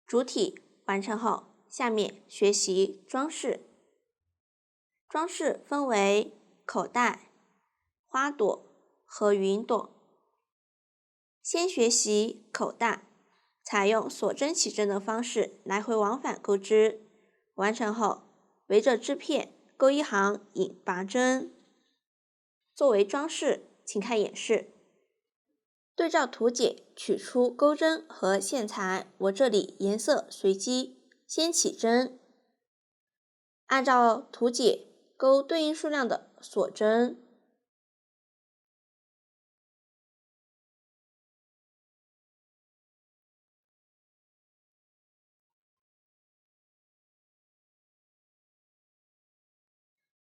主体完成后，下面学习装饰。装饰分为口袋、花朵和云朵。先学习口袋，采用锁针起针的方式来回往返钩织，完成后围着织片钩一行引拔针。作为装饰，请看演示。对照图解取出钩针和线材，我这里颜色随机，先起针，按照图解钩对应数量的锁针。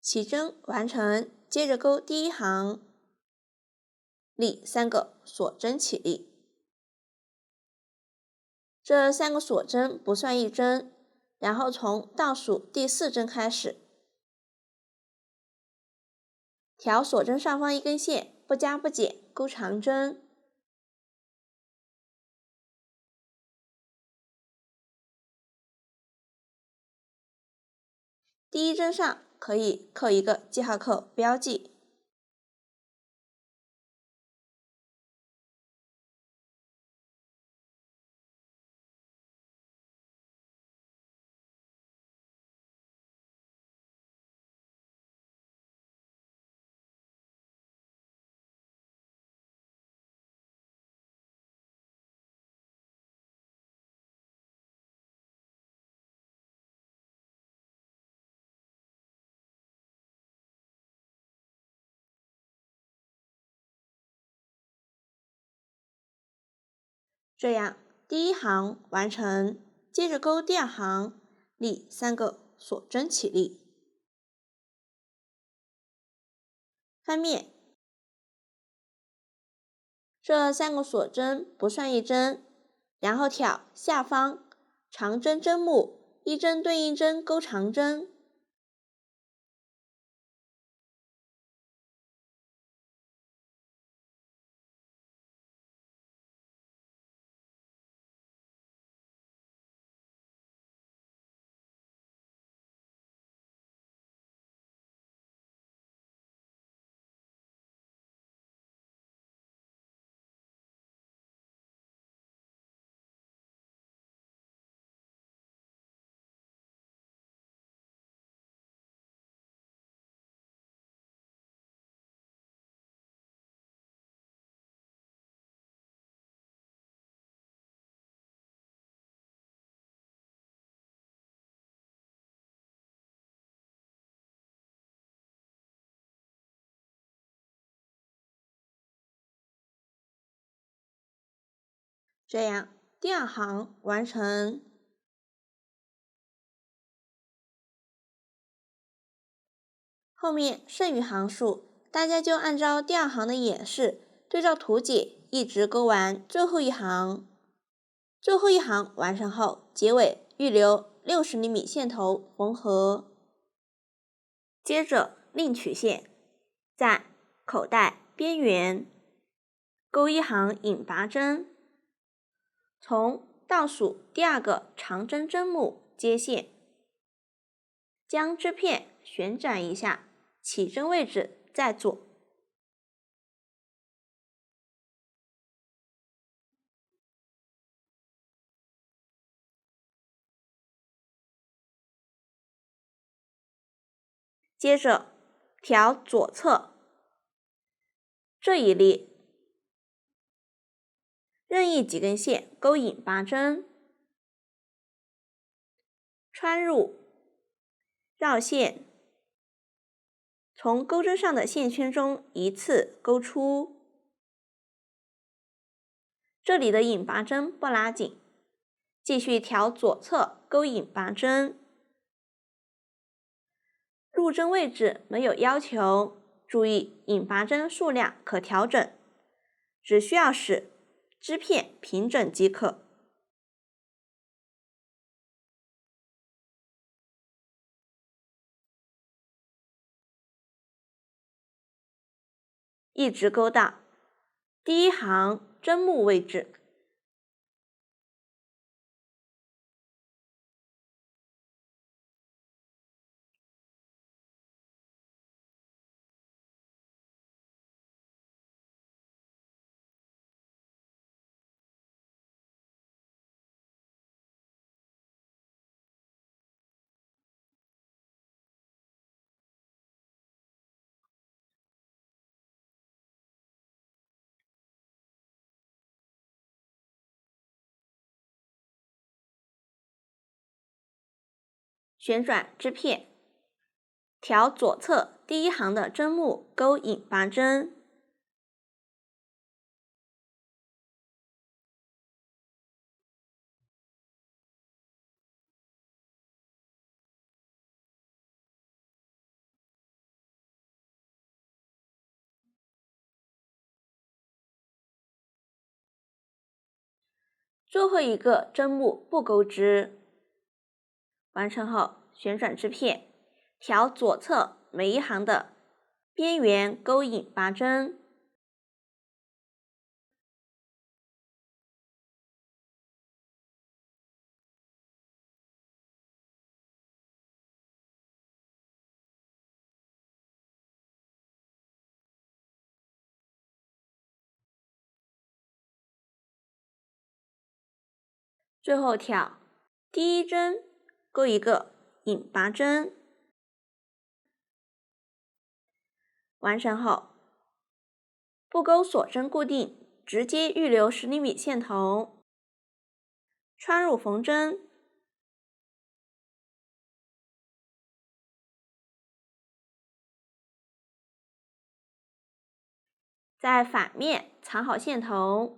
起针完成，接着钩第一行，立3个锁针起立。这3个锁针不算一针，然后从倒数第4针开始，调锁针上方一根线，不加不减，钩长针。第一针上可以扣一个记号扣标记。这样，第一行完成，接着钩第2行，立3个锁针起立。翻面，这3个锁针不算一针，然后挑下方长针针目，一针对应针钩长针。这样，第2行完成。后面剩余行数，大家就按照第2行的演示，对照图解一直钩完最后一行。最后一行完成后，结尾预留60厘米线头缝合。接着另取线，在口袋边缘钩一行引拔针，从倒数第2个长针针目接线，将织片旋转一下，起针位置在左。接着调左侧这一列，任意几根线勾引拔针，穿入，绕线，从钩针上的线圈中一次勾出。这里的引拔针不拉紧，继续调左侧勾引拔针。入针位置没有要求，注意引拔针数量可调整，只需要使织片平整即可。一直钩到第1行针目位置。旋转织片，调左侧第一行的针目勾引拔针，最后一个针目不勾织。完成后，旋转织片，调左侧每一行的边缘勾引拔针，最后挑第一针勾一个引拔针。完成后，不勾锁针固定，直接预留10厘米线头，穿入缝针，在反面藏好线头，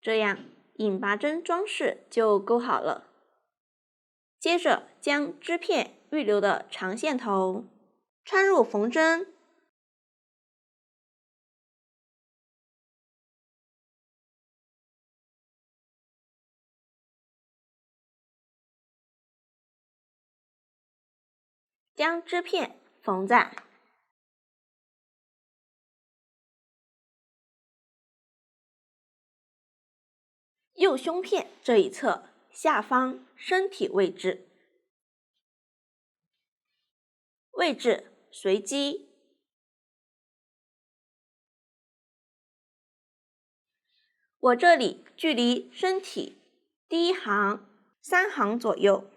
这样引拔针装饰就勾好了。接着将织片预留的长线头穿入缝针，将织片缝在右胸片这一侧下方身体位置，位置随机。我这里距离身体第一行3行左右。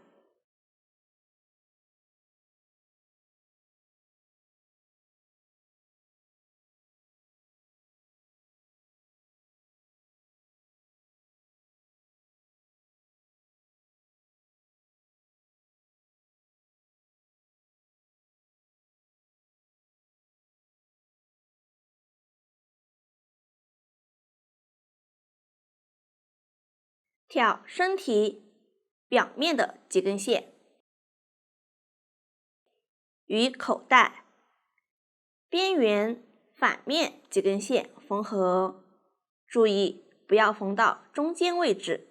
挑身体表面的几根线，与口袋边缘反面几根线缝合，注意不要缝到中间位置。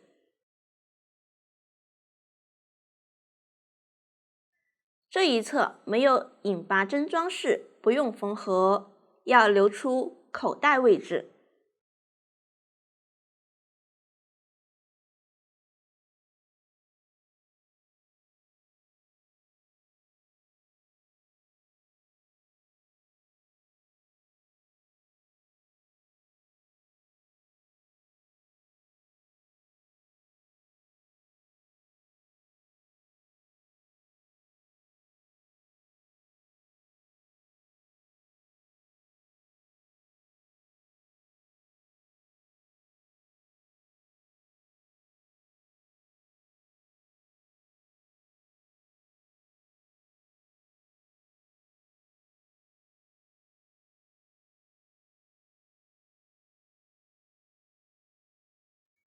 这一侧没有引拔针装饰，不用缝合，要留出口袋位置。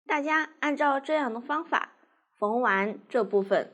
大家按照这样的方法缝完这部分。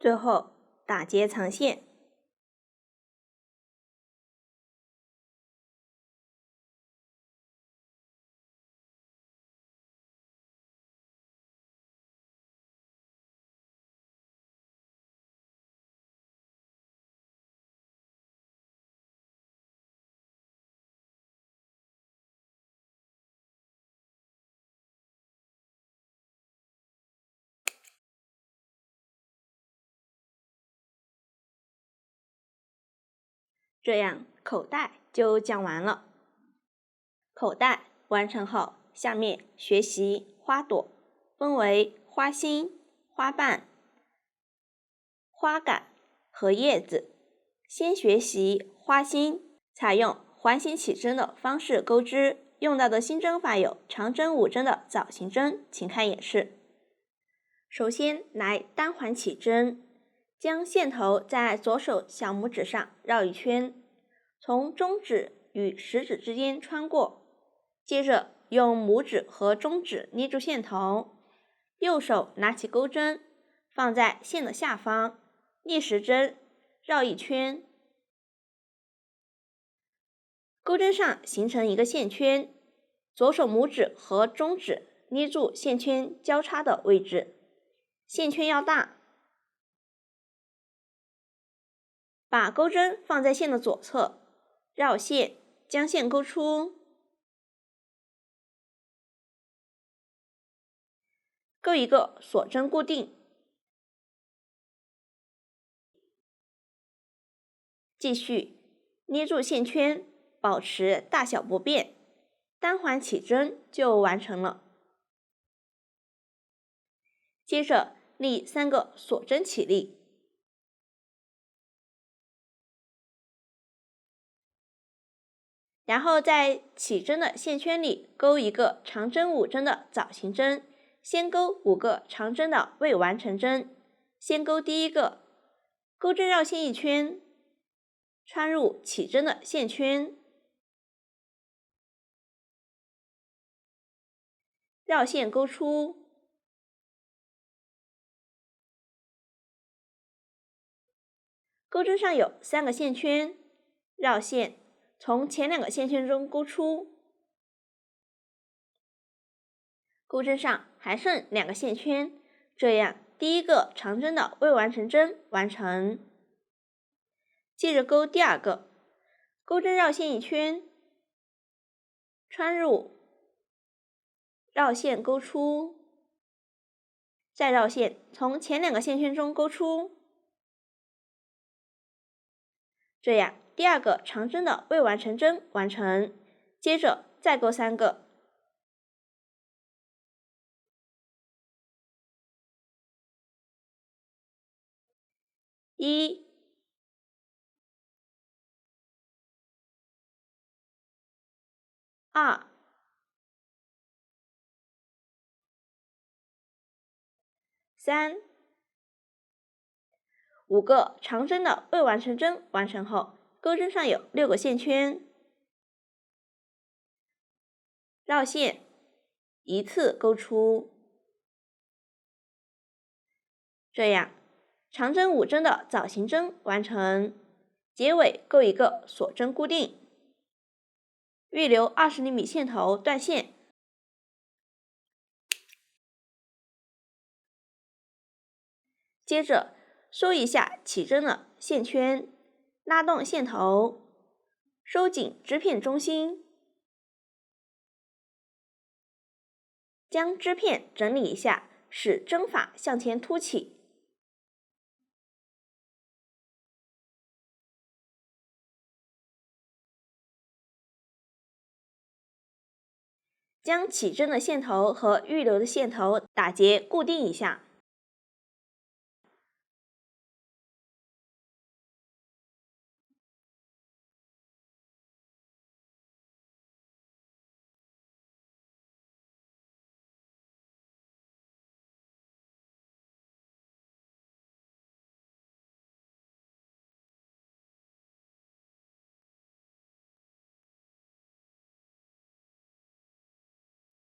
最后打结藏线。这样口袋就讲完了。口袋完成后，下面学习花朵，分为花心、花瓣、花杆和叶子。先学习花心，采用环形起针的方式钩织，用到的新针法有长针、5针的枣形针，请看演示。首先来单环起针，将线头在左手小拇指上绕一圈，从中指与食指之间穿过，接着用拇指和中指捏住线头，右手拿起钩针，放在线的下方，逆时针绕一圈，钩针上形成一个线圈，左手拇指和中指捏住线圈交叉的位置，线圈要大。把钩针放在线的左侧，绕线，将线勾出，钩一个锁针固定。继续捏住线圈，保持大小不变，单环起针就完成了。接着立3个锁针起立，然后在起针的线圈里钩一个长针5针的枣形针，先钩5个长针的未完成针，先钩第一个，钩针绕线一圈，穿入起针的线圈，绕线钩出，钩针上有3个线圈，绕线，从前2个线圈中钩出，钩针上还剩2个线圈，这样第一个长针的未完成针完成。接着钩第2个，钩针绕线一圈，穿入，绕线钩出，再绕线，从前2个线圈中钩出，这样第2个长针的未完成针完成。接着再钩3个，1、2、3、5个长针的未完成针完成后，钩针上有6个线圈，绕线，一次钩出，这样长针5针的枣形针完成。结尾钩一个锁针固定，预留20厘米线头断线。接着收一下起针的线圈，拉动线头，收紧织片中心，将织片整理一下，使针法向前凸起。将起针的线头和预留的线头打结固定一下。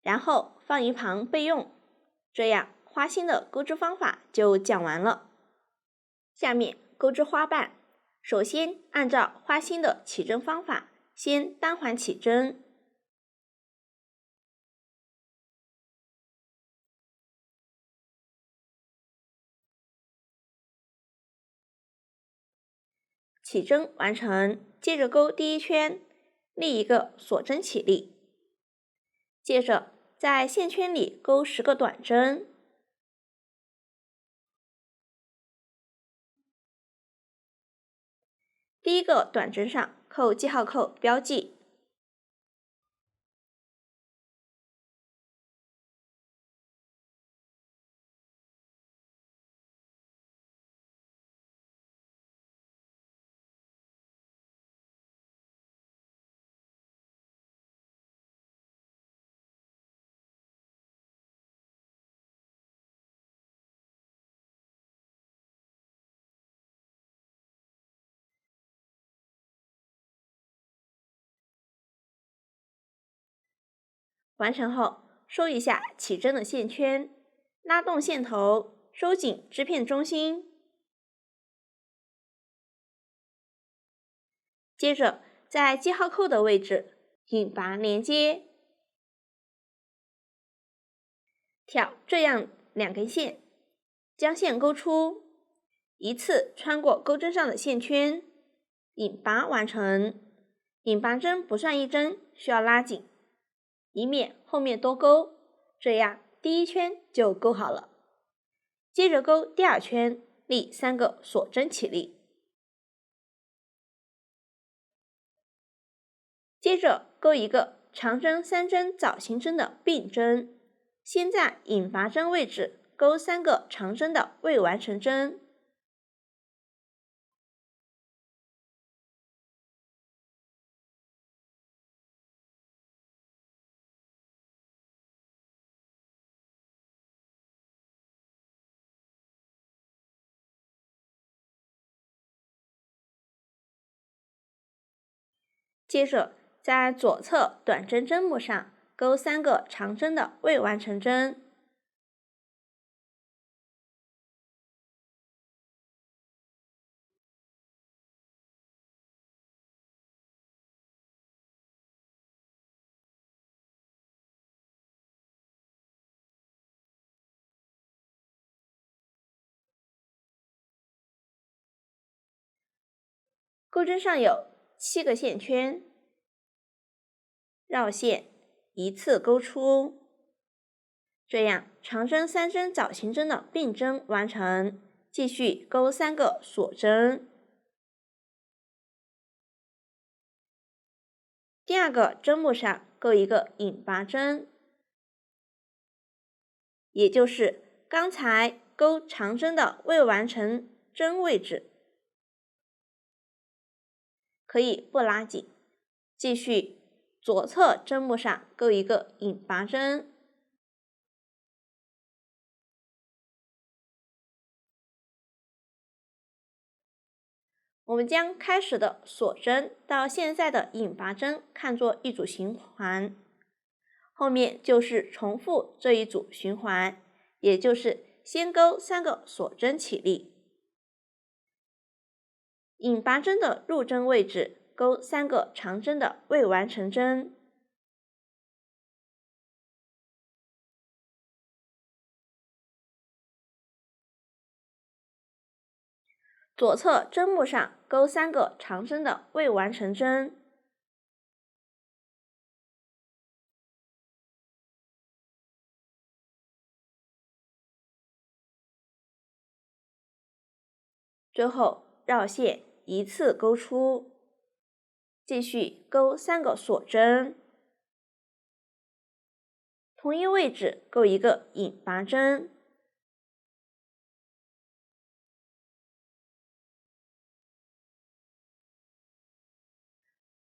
然后放一旁备用。这样花心的钩织方法就讲完了。下面钩织花瓣，首先按照花心的起针方法，先单环起针，起针完成，接着钩第一圈，立一个锁针起立，接着在线圈里钩10个短针，第一个短针上扣记号扣标记，完成后收一下起针的线圈，拉动线头，收紧织片中心，接着在记号扣的位置引拔连接，挑这样2根线，将线勾出，一次穿过钩针上的线圈，引拔完成。引拔针不算一针，需要拉紧，以免后面多钩，这样第一圈就钩好了。接着钩第2圈，立3个锁针起立，接着钩一个长针3针枣形针的并针，先在引拔针位置钩3个长针的未完成针，接着在左侧短针针目上钩3个长针的未完成针，钩针上有7个线圈，绕线一次钩出，这样长针3针枣形针的并针完成，继续钩3个锁针。第2个针目上钩一个引拔针，也就是刚才钩长针的未完成针位置，可以不拉紧，继续左侧针目上钩一个引拔针，我们将开始的锁针到现在的引拔针看作一组循环，后面就是重复这一组循环，也就是先钩3个锁针起立，引拔针的入针位置钩3个长针的未完成针，左侧针目上钩3个长针的未完成针，最后绕线一次钩出，继续钩3个锁针，同一位置钩一个引拔针，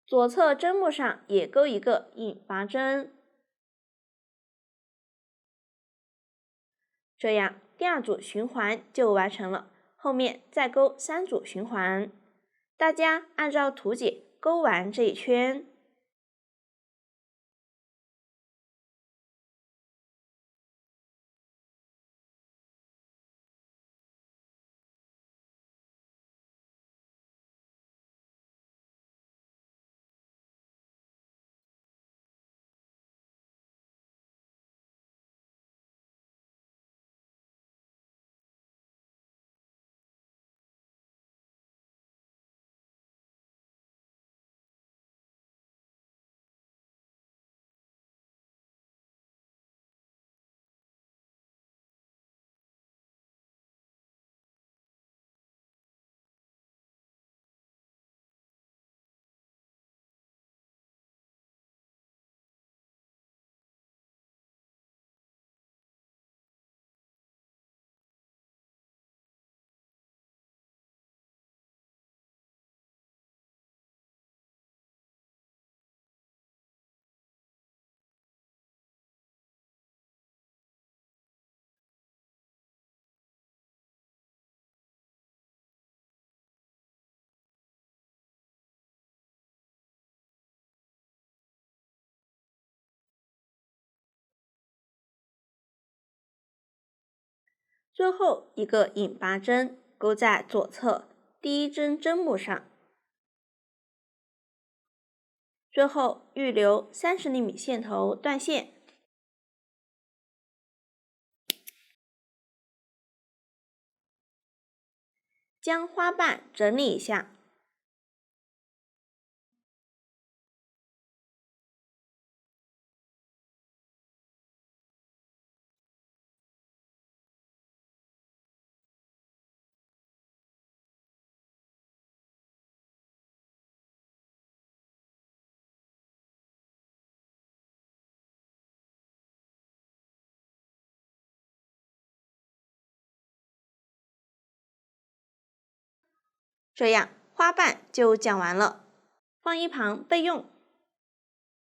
左侧针目上也钩一个引拔针，这样第2组循环就完成了，后面再钩3组循环，大家按照图解钩完这一圈。最后一个引拔针勾在左侧第一针针目上，最后预留30厘米线头断线。将花瓣整理一下，这样花瓣就讲完了，放一旁备用。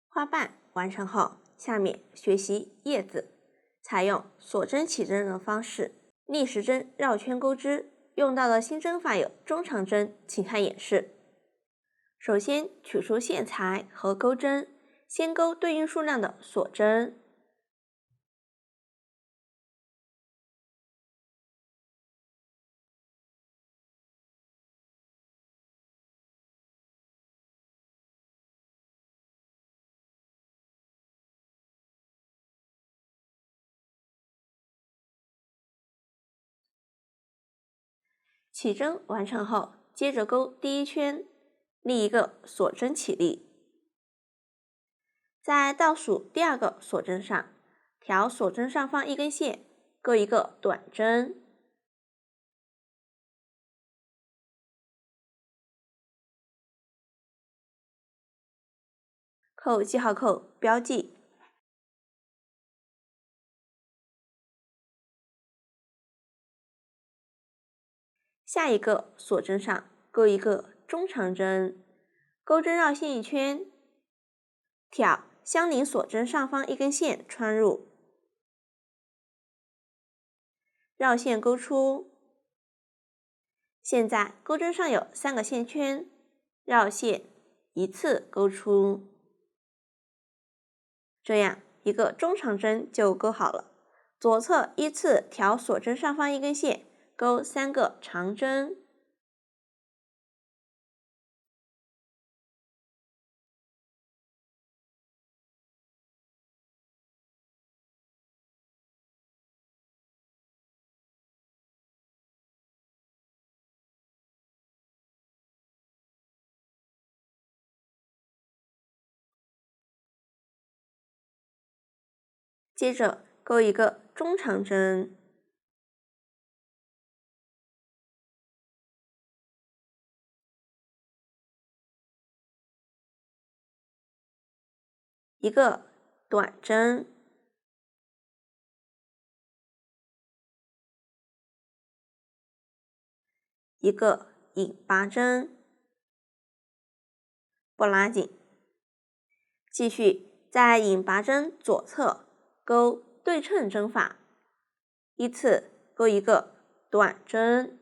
花瓣完成后，下面学习叶子，采用锁针起针的方式，逆时针绕圈钩织。用到的新针法有中长针，请看演示。首先取出线材和钩针，先钩对应数量的锁针，起针完成后，接着钩第一圈，立一个锁针起立。在倒数第2个锁针上，调锁针上方一根线，钩一个短针，扣记号扣标记。下一个锁针上钩一个中长针，钩针绕线一圈，挑相邻锁针上方一根线穿入，绕线钩出。现在钩针上有3个线圈，绕线一次钩出，这样一个中长针就钩好了。左侧依次调锁针上方一根线，钩3个长针。接着钩一个中长针，一个短针，一个引拔针，不拉紧。继续在引拔针左侧钩对称针法，依次钩一个短针，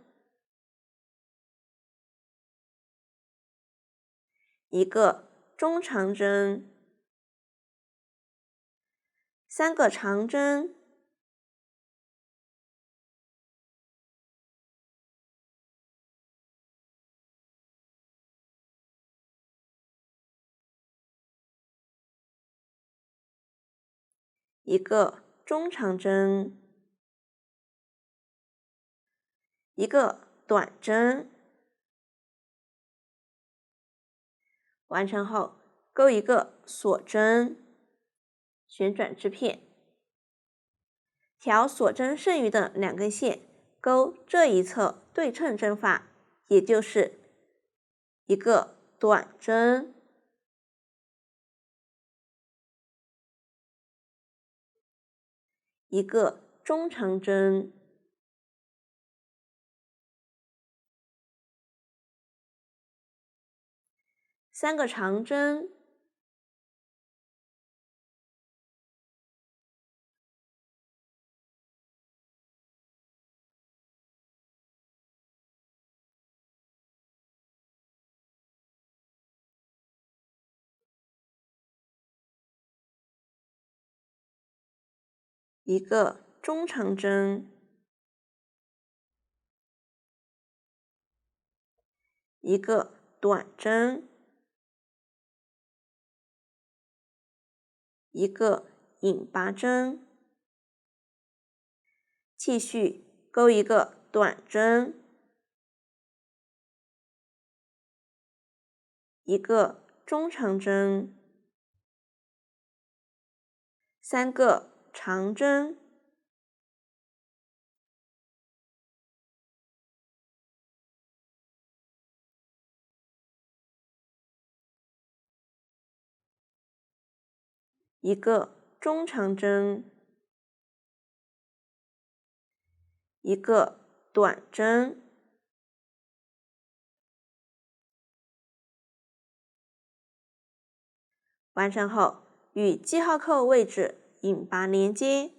一个中长针，3个长针，一个中长针，一个短针。完成后，钩一个锁针，旋转织片，调锁针剩余的2根线，钩这一侧对称针法，也就是一个短针，一个中长针，3个长针，一个中长针，一个短针，一个引拔针，继续钩一个短针，一个中长针，3个长针，一个中长针，一个短针，完成后与记号扣位置引拔连接，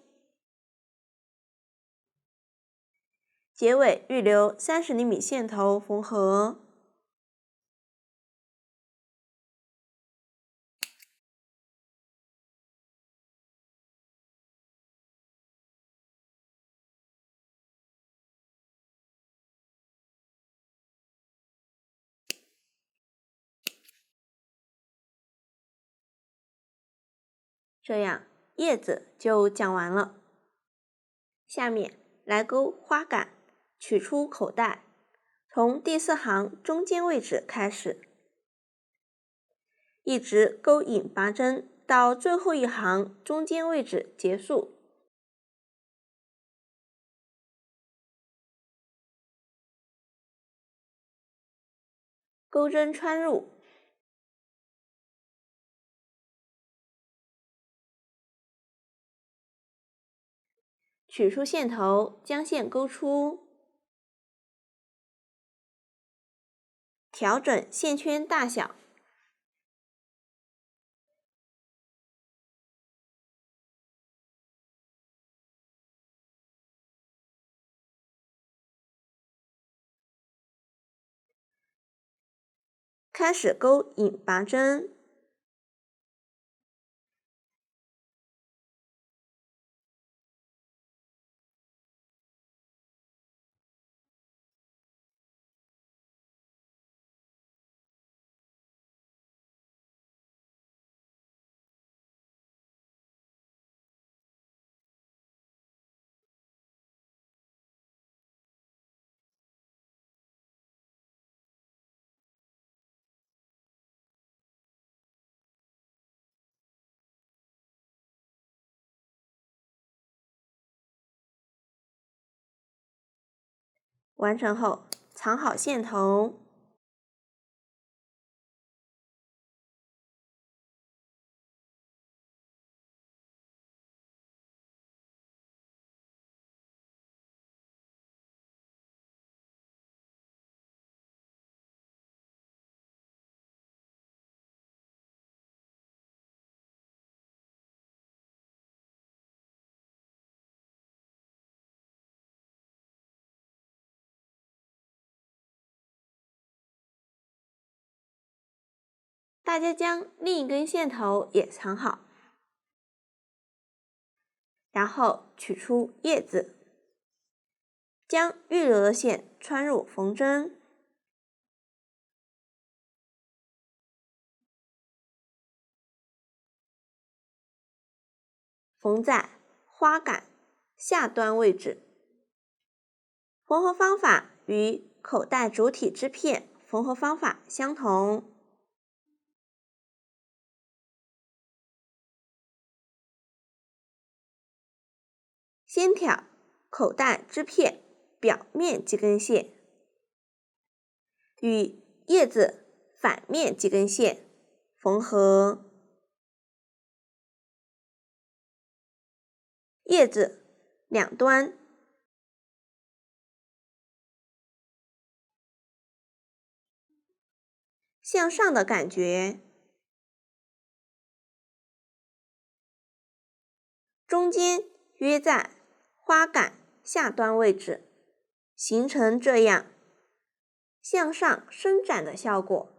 结尾预留30厘米线头缝合。这样叶子就讲完了。下面来钩花杆，取出口袋，从第4行中间位置开始，一直钩引拔针到最后一行中间位置结束。钩针穿入，取出线头，将线钩出，调整线圈大小，开始钩引拔针，完成后藏好线头，大家将另一根线头也藏好，然后取出叶子，将预留的线穿入缝针，缝在花杆下端位置。缝合方法与口袋主体织片缝合方法相同。先挑口袋织片表面几根线，与叶子反面几根线缝合，叶子两端向上的感觉，中间约在花杆下端位置，形成这样向上伸展的效果。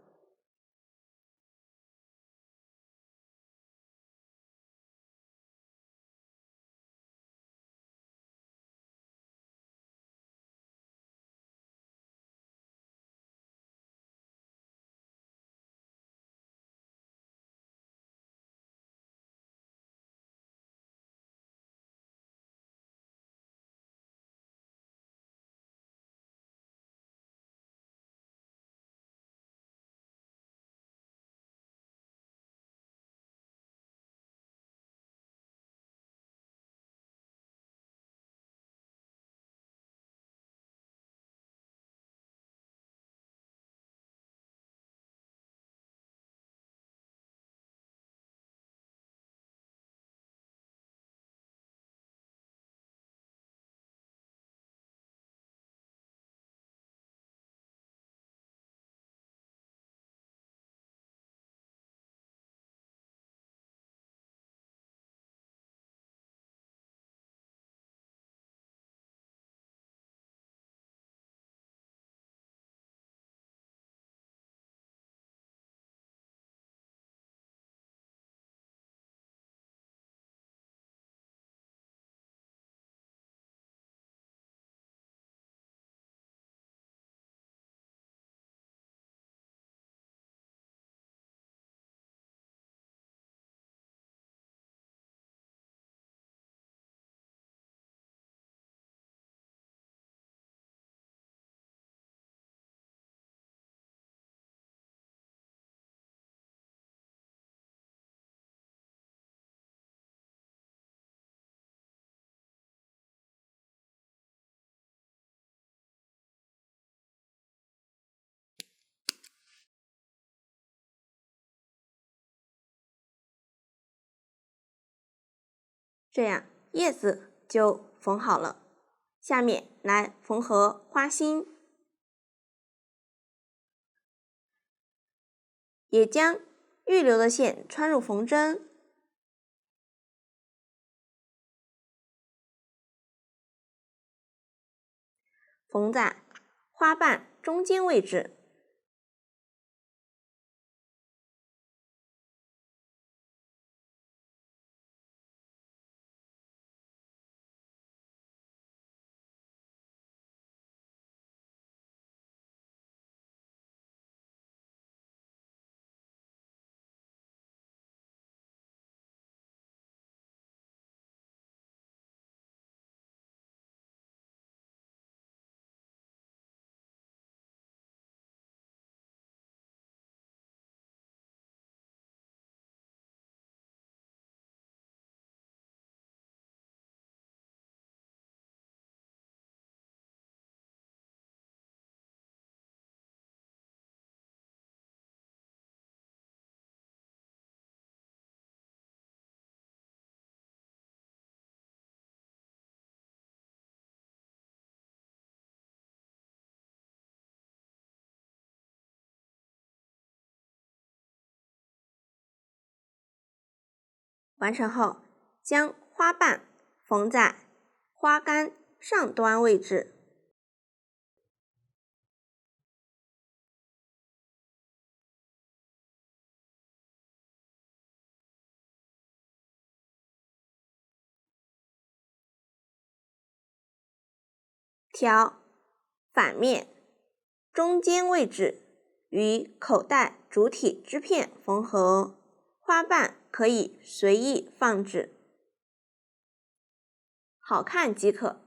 这样叶子就缝好了。下面来缝合花心，也将预留的线穿入缝针，缝在花瓣中间位置。完成后，将花瓣缝在花杆上端位置，挑反面中间位置与口袋主体织片缝合，花瓣可以随意放置，好看即可。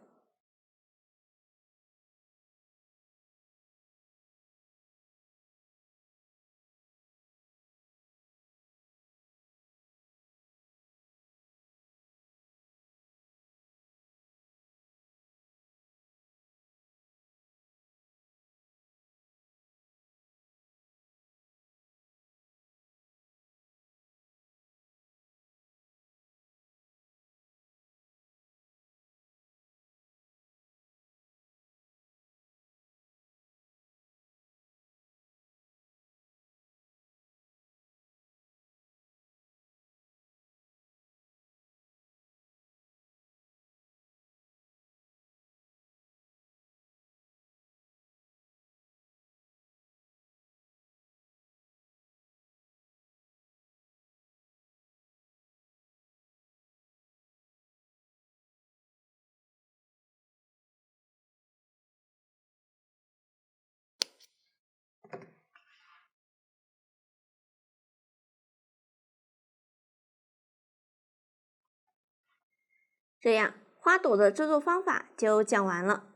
这样花朵的制作方法就讲完了。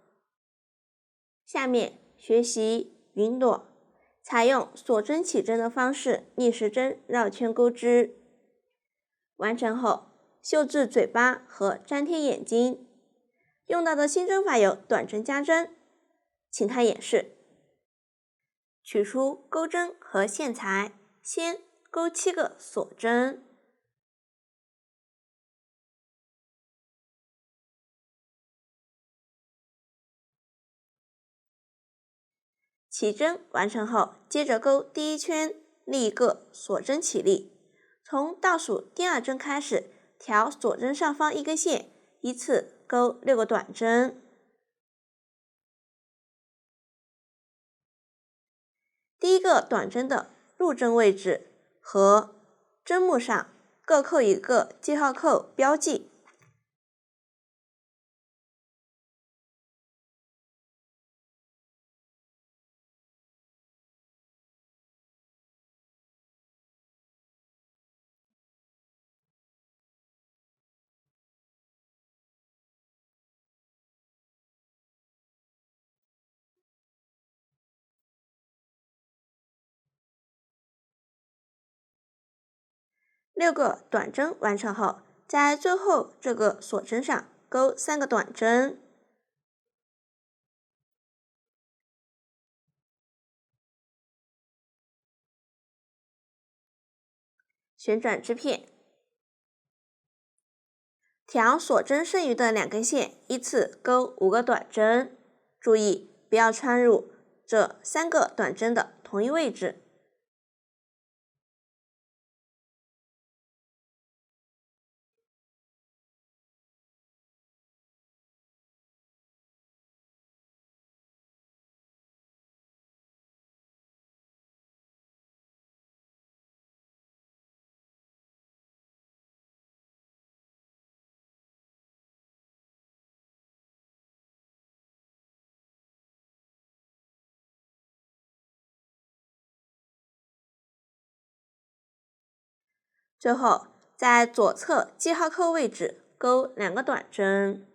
下面学习云朵，采用锁针起针的方式逆时针绕圈钩织。完成后，绣制嘴巴和粘贴眼睛。用到的新针法有短针加针，请看演示。取出钩针和线材，先钩7个锁针。起针完成后，接着钩第1圈，立1个锁针起立。从倒数第2针开始，调锁针上方1根线，依次钩6个短针。第1个短针的入针位置和针目上各扣1个记号扣标记。6个短针完成后，在最后这个锁针上钩3个短针，旋转织片，条所针剩余的2根线依次钩5个短针，注意不要穿入这3个短针的同一位置。最后，在左侧记号扣位置钩2个短针，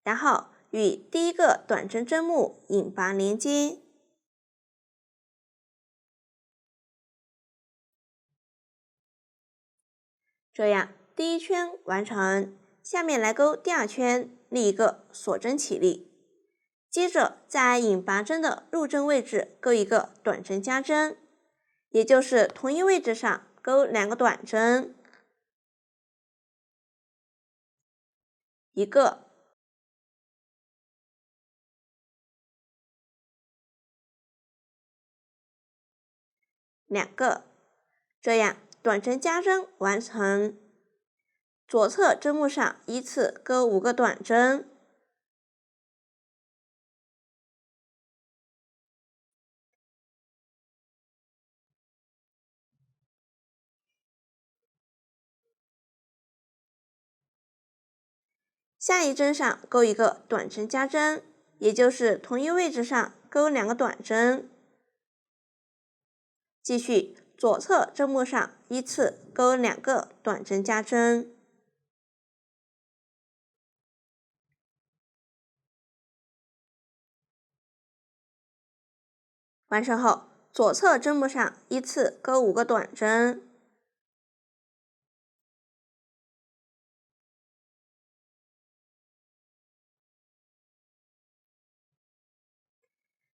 然后与第一个短针针目引拔连接，这样第1圈完成。下面来钩第2圈，立一个锁针起立，接着在引拔针的入针位置钩一个短针加针，也就是同一位置上钩2个短针，一个、2个，这样短针加针完成。左侧针目上依次钩5个短针，下一针上钩一个短针加针，也就是同一位置上钩2个短针。继续左侧针目上依次钩2个短针加针。完成后，左侧针目上依次钩5个短针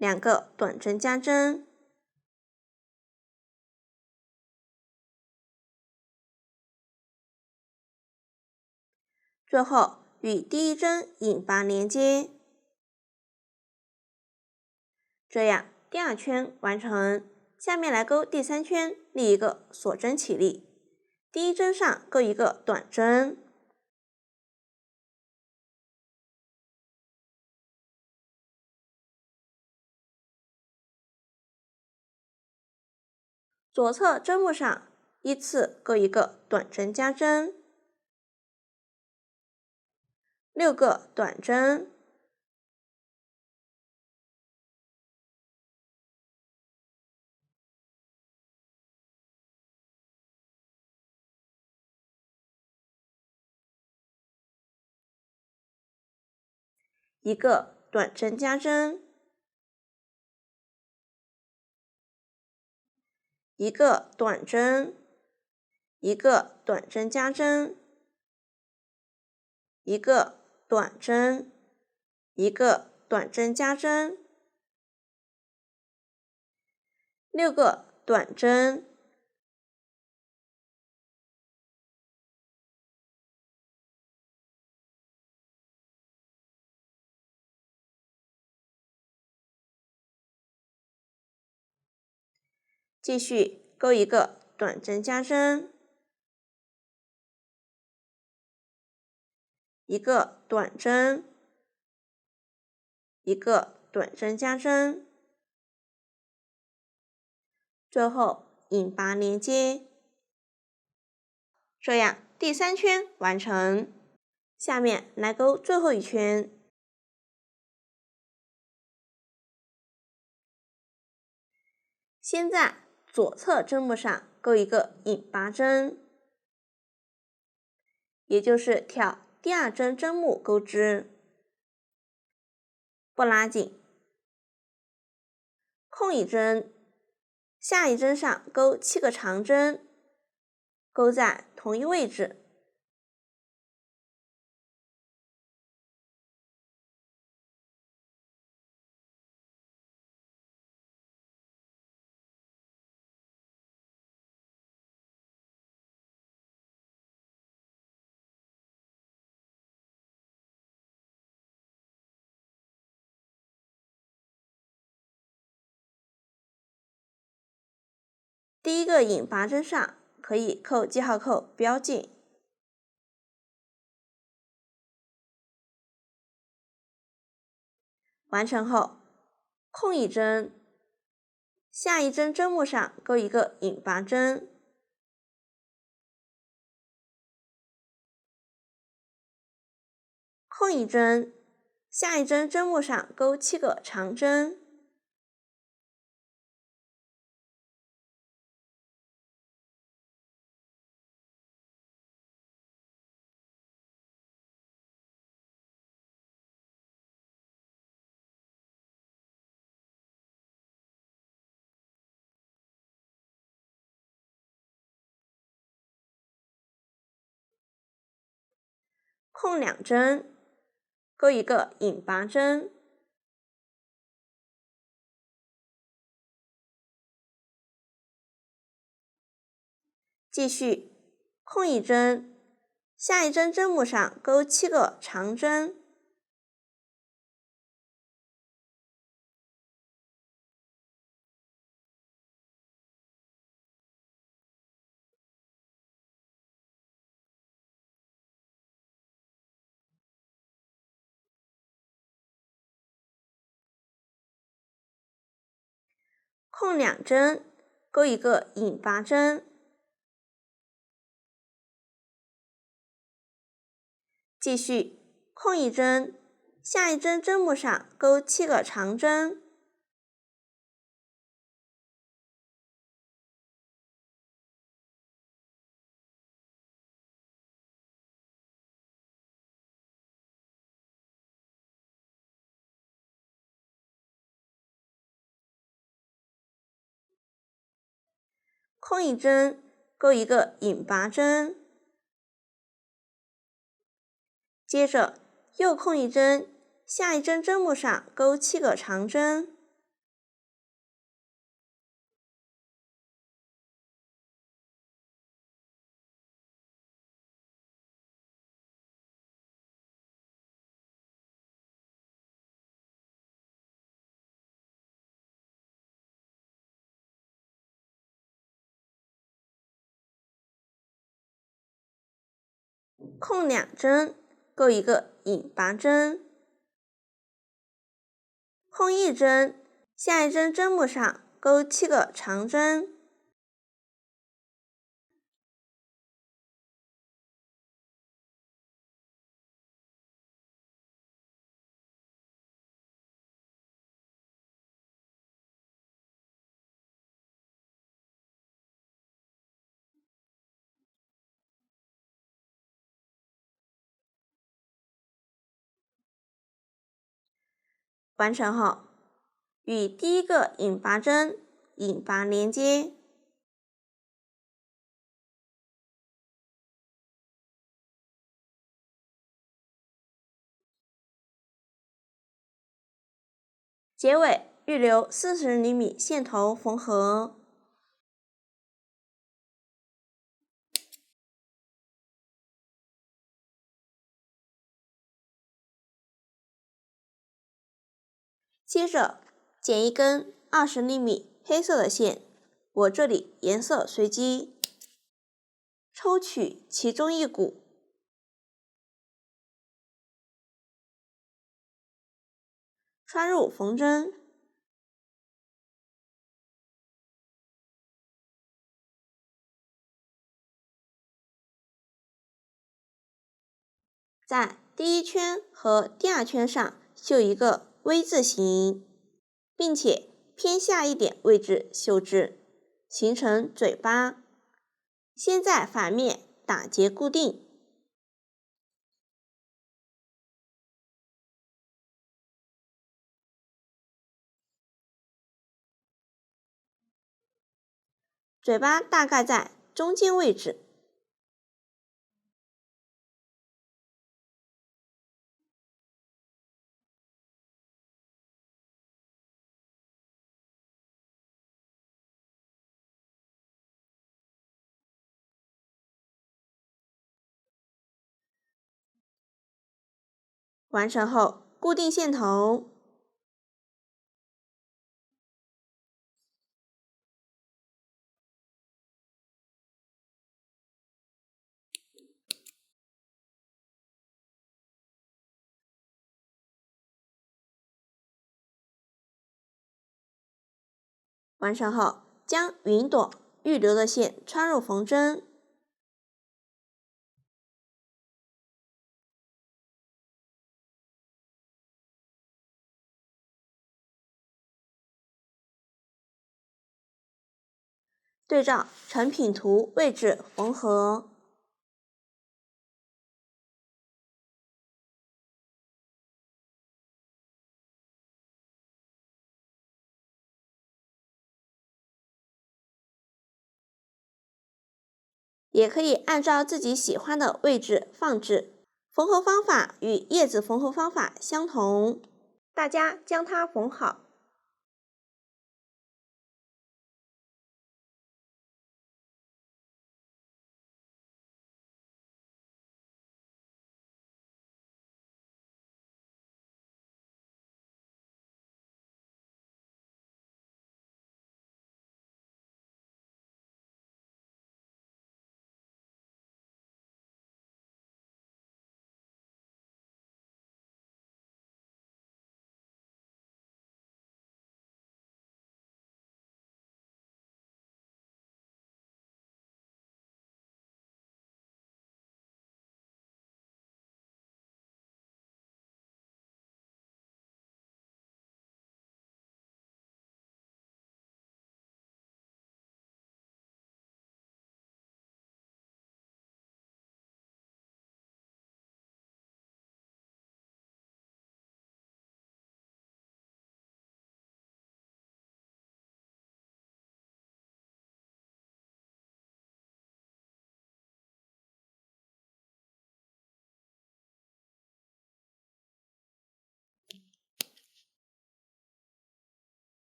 ，2个短针加针，最后与第1针引拔连接，这样第2圈完成。下面来钩第3圈，立一个锁针起立，第1针上钩一个短针，左侧针目上依次钩一个短针加针，6个短针，一个短针加针，一个短针，一个短针加针，一个短针，一个短针加针，6个短针。继续钩一个短针加针，一个短针，一个短针加针，最后引拔连接，这样第3圈完成。下面来钩最后1圈，先在左侧针目上钩一个引拔针，也就是挑第2针针目钩织，不拉紧，空一针，下一针上钩7个长针，钩在同一位置，第一个引拔针上可以扣记号扣标记。完成后，空一针，下一针针目上钩一个引拔针，空一针，下一针针目上钩7个长针，空2针，钩一个引拔针，继续空一针，下一针针目上钩7个长针，空2针，钩一个引拔针，继续空一针，下一针针目上钩7个长针，空一针，钩一个引拔针，接着又空一针，下一针针目上钩7个长针，空2针，钩一个引拔针，空1针，下一针针目上钩7个长针，完成后，与第一个引拔针引拔连接，结尾预留40厘米线头缝合。接着剪一根20厘米黑色的线，我这里颜色随机，抽取其中一股，穿入缝针，在第一圈和第2圈上绣一个 V 字形，并且偏下一点位置绣制，形成嘴巴。先在反面打结固定，嘴巴大概在中间位置。完成后，固定线头，完成后，将云朵预留的线穿入缝针，对照成品图位置缝合。也可以按照自己喜欢的位置放置。缝合方法与叶子缝合方法相同，大家将它缝好。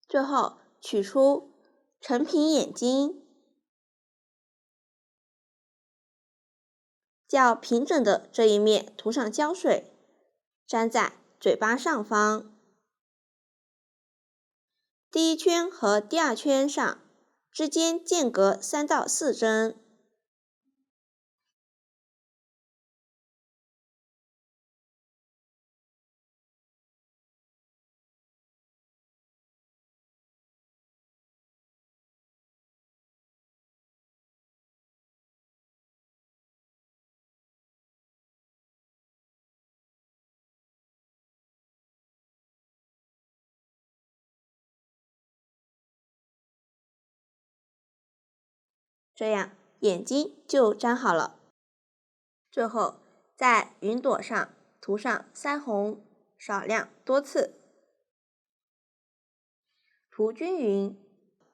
最后取出成品眼睛，较平整的这一面涂上胶水，粘在嘴巴上方。第一圈和第二圈上之间间隔3到4针。这样眼睛就粘好了。最后在云朵上涂上腮红，少量多次，涂均匀。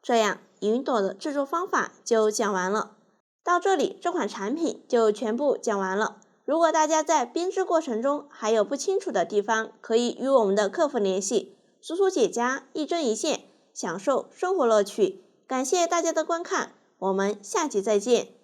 这样云朵的制作方法就讲完了。到这里，这款产品就全部讲完了。如果大家在编织过程中还有不清楚的地方，可以与我们的客服联系。苏苏姐家一针一线，享受生活乐趣。感谢大家的观看，我们下期再见。